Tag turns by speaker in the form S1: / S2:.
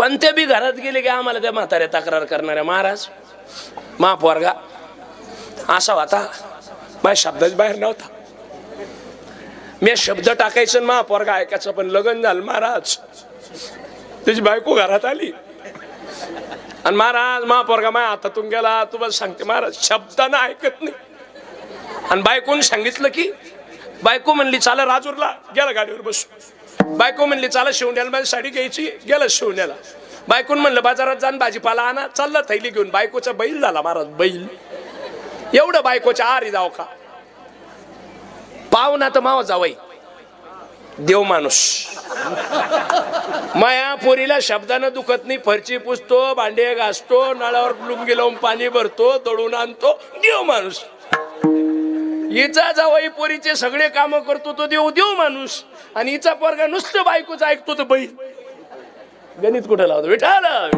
S1: कोणत्या बी घरात गेले की आम्हाला त्या म्हाताऱ्या तक्रार करणाऱ्या महाराज मा पोरगा असा होता, माझ्या शब्दाच्या बाहेर नव्हता. मी शब्द टाकायचं मा पोरगा ऐकायचं, पण लग्न झालं महाराज, त्याची बायको घरात आली आणि महाराज मा पोरगा माझ्या हातातून गेला. तुम्हाला सांगते महाराज, शब्दानं ऐकत नाही. आणि बायकोने सांगितलं की, बायको म्हणली चाला राजूरला, गेला गाडीवर बसू. बायको म्हणली चाला शिवण्याला, माझी साडी घ्यायची, गेला शिवण्याला. बायकोन म्हणलं बाजारात जाऊन भाजीपाला आणा, चालला थैली घेऊन. बायकोचा बैल झाला महाराज, बैल. एवढं बायकोच्या आरी जाव का पाहुणा तर माव जावई देव माणूस. माया पोरीला शब्दानं दुखत नाही, फरची पुसतो, भांडे घासतो, नळावर लुंगी लावून पाणी भरतो, दळून आणतो, देव माणूस. हिचा जावई पोरीचे सगळे काम करतो तो देव देव माणूस. आणि हिचा पोरगा नुसतं बायकोच ऐकतो तो बैल. गणित कुठं लावतो विठाला.